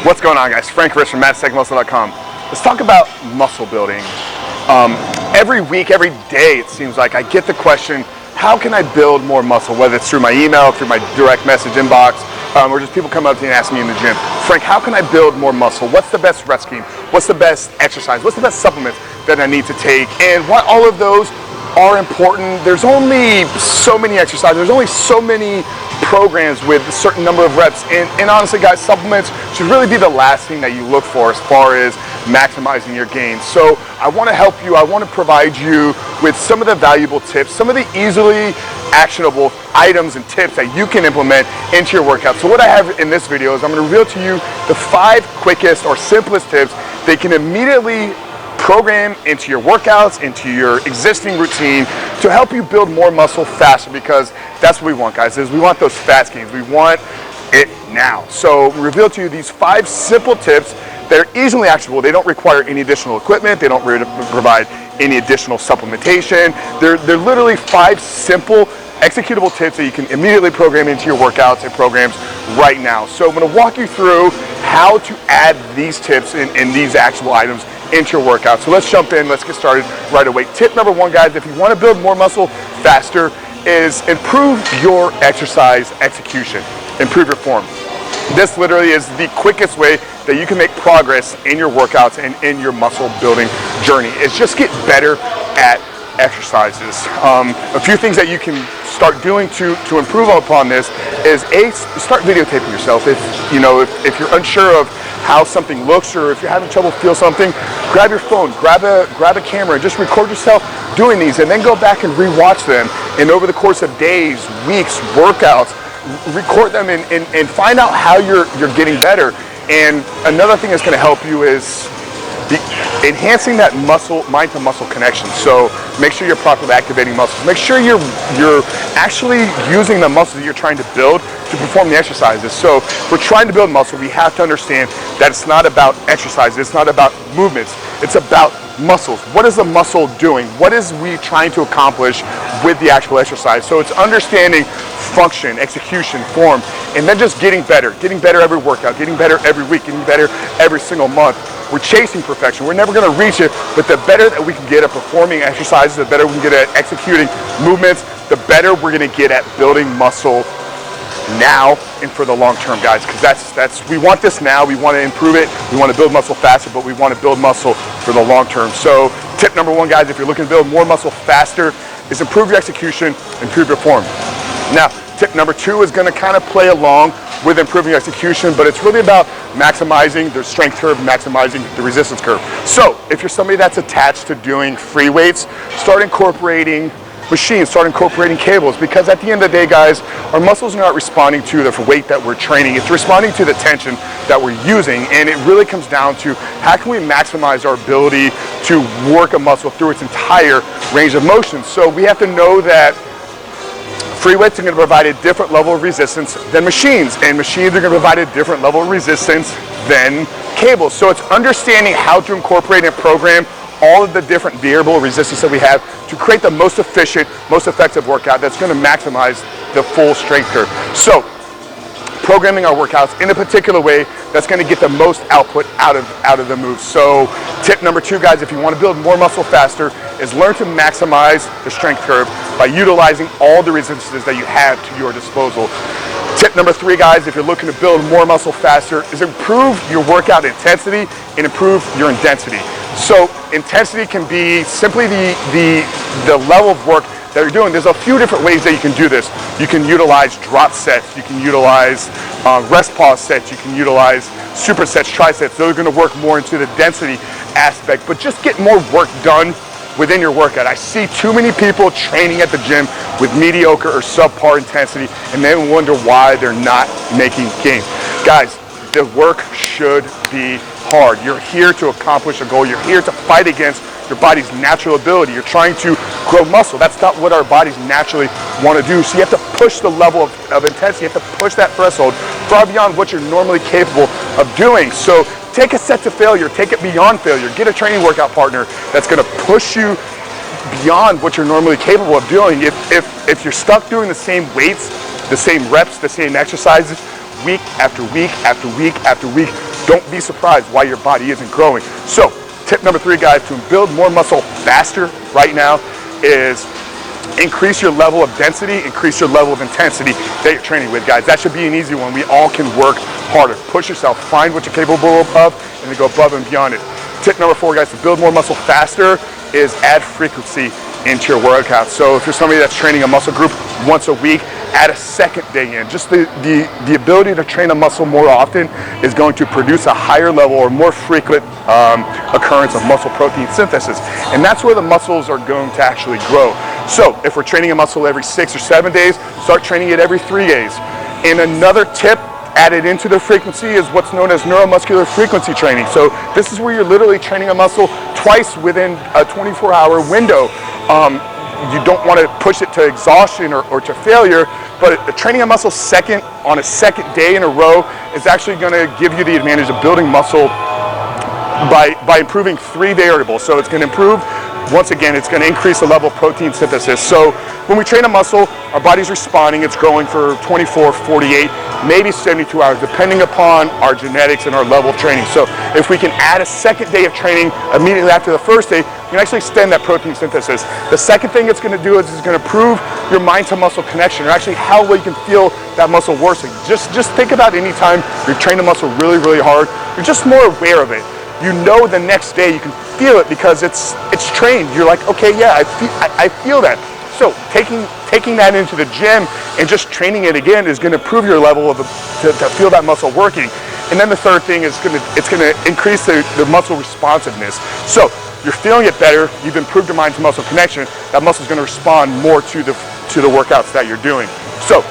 What's going on, guys? Frank Rich from MASSTHETIC.com. Let's talk about muscle building. Every week, every day, it seems like I get the question, how can I build more muscle? Whether it's through my email, through my direct message inbox, or just people come up to me and ask me in the gym, Frank, how can I build more muscle? What's the best rep scheme? What's the best exercise? What's the best supplements that I need to take? And while all of those are important, there's only so many exercises, there's only so many programs with a certain number of reps, and honestly, guys, supplements should really be the last thing that you look for as far as maximizing your gains. So I want to help you, I want to provide you with some of the valuable tips, some of the easily actionable items and tips that you can implement into your workout. So what I have in this video is I'm going to reveal to you the 5 quickest or simplest tips that can immediately program into your workouts, into your existing routine to help you build more muscle faster, because that's what we want, guys, is we want those fast gains. We want it now. So we reveal to you these 5 simple tips that are easily actionable. They don't require any additional equipment. They don't provide any additional supplementation. They're literally 5 simple executable tips that you can immediately program into your workouts and programs right now. So I'm going to walk you through how to add these tips and these actionable items into your workout. So let's jump in, let's get started right away. Tip number 1, guys, if you want to build more muscle faster, is improve your exercise execution, improve your form. This literally is the quickest way that you can make progress in your workouts and in your muscle building journey, is just get better at exercises. A few things that you can start doing to improve upon this is start videotaping yourself. If you're unsure of how something looks, or if you're having trouble feel something, grab your phone, grab a camera, and just record yourself doing these, and then go back and rewatch them. And over the course of days, weeks, workouts, record them and find out how you're getting better. And another thing that's going to help you is enhancing that mind to muscle connection. So make sure you're properly activating muscles. Make sure you're actually using the muscles that you're trying to build to perform the exercises. So if we're trying to build muscle, we have to understand that it's not about exercise, it's not about movements, it's about muscles. What is the muscle doing? What is we trying to accomplish with the actual exercise? So it's understanding function, execution, form, and then just getting better every workout, getting better every week, getting better every single month. We're chasing perfection. We're never going to reach it, but the better that we can get at performing exercises, the better we can get at executing movements, the better we're going to get at building muscle now and for the long term, guys, because that's we want this now. We want to improve it. We want to build muscle faster, but we want to build muscle for the long term. So tip number 1, guys, if you're looking to build more muscle faster, is improve your execution, improve your form. Now, tip number 2 is going to kind of play along with improving execution, but it's really about maximizing the strength curve, maximizing the resistance curve. So if you're somebody that's attached to doing free weights, start incorporating machines, start incorporating cables, because at the end of the day, guys, our muscles are not responding to the weight that we're training. It's responding to the tension that we're using, and it really comes down to how can we maximize our ability to work a muscle through its entire range of motion. So we have to know that free weights are going to provide a different level of resistance than machines, and machines are going to provide a different level of resistance than cables. So it's understanding how to incorporate and program all of the different variable resistance that we have to create the most efficient, most effective workout that's going to maximize the full strength curve. So programming our workouts in a particular way that's going to get the most output out of the move. So tip number 2, guys, if you want to build more muscle faster, is learn to maximize the strength curve by utilizing all the resistances that you have to your disposal. Tip number 3, guys, if you're looking to build more muscle faster, is improve your workout intensity and improve your intensity. So intensity can be simply the level of work that you're doing. There's a few different ways that you can do this. You can utilize drop sets, you can utilize rest pause sets, you can utilize supersets, trisets. Those are going to work more into the density aspect, but just get more work done within your workout. I see too many people training at the gym with mediocre or subpar intensity, and then wonder why they're not making gains. Guys, the work should be hard. You're here to accomplish a goal. You're here to fight against your body's natural ability. You're trying to grow muscle. That's not what our bodies naturally want to do. So you have to push the level of intensity. You have to push that threshold far beyond what you're normally capable of doing. So take a set to failure. Take it beyond failure. Get a training workout partner that's going to push you beyond what you're normally capable of doing. If you're stuck doing the same weights, the same reps, the same exercises, week after week after week after week, don't be surprised why your body isn't growing. So tip number 3, guys, to build more muscle faster right now is increase your level of density, increase your level of intensity that you're training with, guys. That should be an easy one. We all can work harder. Push yourself, find what you're capable of, and then go above and beyond it. Tip number 4, guys, to build more muscle faster is add frequency into your workouts. So if you're somebody that's training a muscle group once a week, add a second day in. Just the ability to train a muscle more often is going to produce a higher level or more frequent occurrence of muscle protein synthesis. And that's where the muscles are going to actually grow. So if we're training a muscle every 6 or 7 days, start training it every 3 days. And another tip added into the frequency is what's known as neuromuscular frequency training. So this is where you're literally training a muscle twice within a 24-hour window. You don't want to push it to exhaustion or to failure, but training a muscle on a second day in a row is actually going to give you the advantage of building muscle by improving 3 variables. So it's going to improve, once again, it's going to increase the level of protein synthesis. So when we train a muscle, our body's responding, it's growing for 24, 48, maybe 72 hours, depending upon our genetics and our level of training. So if we can add a second day of training immediately after the first day, you can actually extend that protein synthesis. The second thing it's going to do is it's going to improve your mind to muscle connection, or actually how well you can feel that muscle worsening. Just think about any time you've trained a muscle really, really hard, you're just more aware of it. You know the next day you can feel it because it's trained. You're like, okay, yeah, I feel that. So taking that into the gym and just training it again is going to improve your level of to feel that muscle working. And then the third thing is it's going to increase the muscle responsiveness. So you're feeling it better. You've improved your mind to muscle connection. That muscle is going to respond more to the workouts that you're doing. So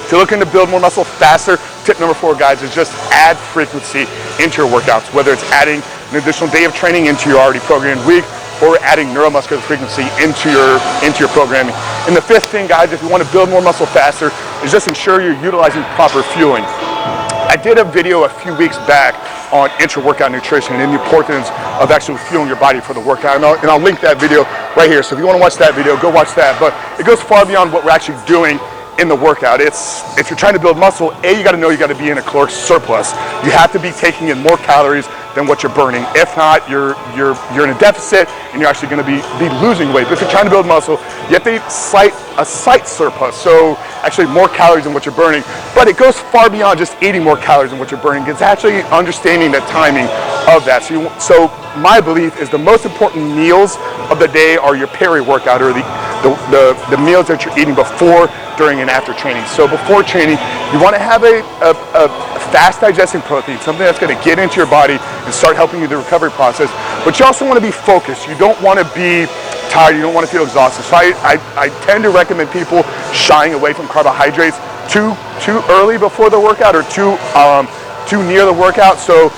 if you're looking to build more muscle faster, tip number 4, guys, is just add frequency into your workouts, whether it's adding an additional day of training into your already programmed week or adding neuromuscular frequency into your programming. And the 5th thing, guys, if you want to build more muscle faster, is just ensure you're utilizing proper fueling. I did a video a few weeks back on intra-workout nutrition and the importance of actually fueling your body for the workout. And I'll link that video right here. So if you want to watch that video, go watch that. But it goes far beyond what we're actually doing in the workout. If you're trying to build muscle, you got to know you got to be in a caloric surplus. You have to be taking in more calories than what you're burning. If not, you're in a deficit and you're actually going to be losing weight. But if you're trying to build muscle, you have to eat a slight surplus, so actually more calories than what you're burning. But it goes far beyond just eating more calories than what you're burning. It's actually understanding the timing of that. So my belief is the most important meals of the day are your peri-workout, or the meals that you're eating before, during, and after training. So before training, you want to have a fast digesting protein, something that's going to get into your body and start helping you the recovery process. But you also want to be focused. You don't want to be tired. You don't want to feel exhausted. So I tend to recommend people shying away from carbohydrates too early before the workout or too near the workout. So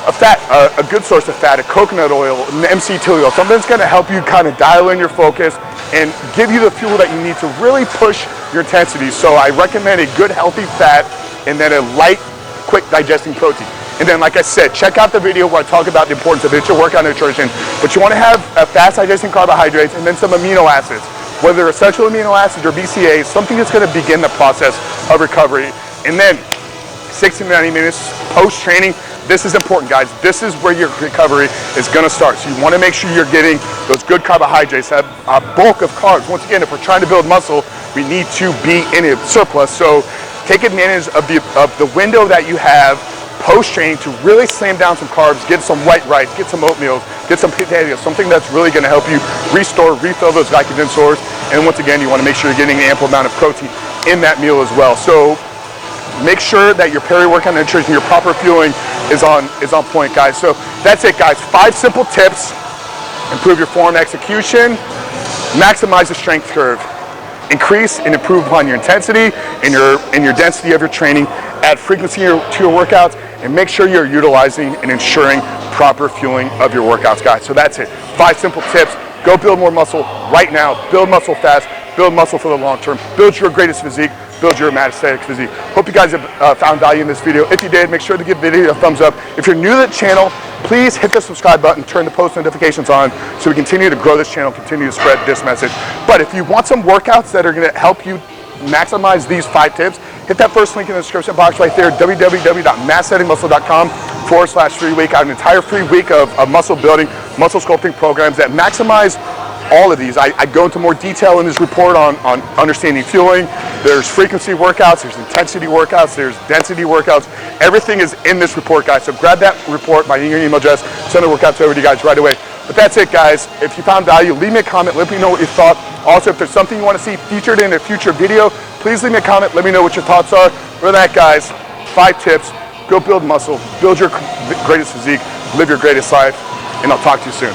a good source of fat, a coconut oil, an MCT oil, something that's going to help you kind of dial in your focus and give you the fuel that you need to really push your intensity. So I recommend a good healthy fat and then a light, quick digesting protein. And then, like I said, check out the video where I talk about the importance of intra-workout nutrition. But you want to have a fast digesting carbohydrates and then some amino acids, whether they're essential amino acids or BCAAs, something that's going to begin the process of recovery. And then 60 to 90 minutes post-training. This is important, guys. This is where your recovery is going to start. So you want to make sure you're getting those good carbohydrates, a bulk of carbs. Once again, if we're trying to build muscle, we need to be in a surplus. So take advantage of the window that you have post-training to really slam down some carbs, get some white rice, get some oatmeal, get some potatoes, something that's really going to help you refill those glycogen stores. And once again, you want to make sure you're getting an ample amount of protein in that meal as well. So make sure that your peri-workout nutrition, your proper fueling is on point, guys. So that's it, guys. 5 simple tips. Improve your form execution, maximize the strength curve, increase and improve upon your intensity and your density of your training, add frequency to your workouts, and make sure you're utilizing and ensuring proper fueling of your workouts, guys. So that's it. 5 simple tips. Go build more muscle right now. Build muscle fast. Build muscle for the long term. Build your greatest physique build your MASSTHETIC physique. Hope you guys have found value in this video. If you did, make sure to give the video a thumbs up. If you're new to the channel, please hit the subscribe button, turn the post notifications on so we continue to grow this channel, continue to spread this message. But if you want some workouts that are going to help you maximize these 5 tips, hit that first link in the description box right there, www.masstheticmuscle.com/free week. I have an entire free week of muscle building, muscle sculpting programs that maximize all of these. I go into more detail in this report on understanding fueling. There's frequency workouts, there's intensity workouts, there's density workouts. Everything is in this report, guys. So grab that report by your email address, send the workouts over to you guys right away. But that's it, guys. If you found value, leave me a comment, let me know what you thought. Also, if there's something you want to see featured in a future video, please leave me a comment, let me know what your thoughts are. For that, guys, 5 tips, go build muscle, build your greatest physique, live your greatest life, and I'll talk to you soon.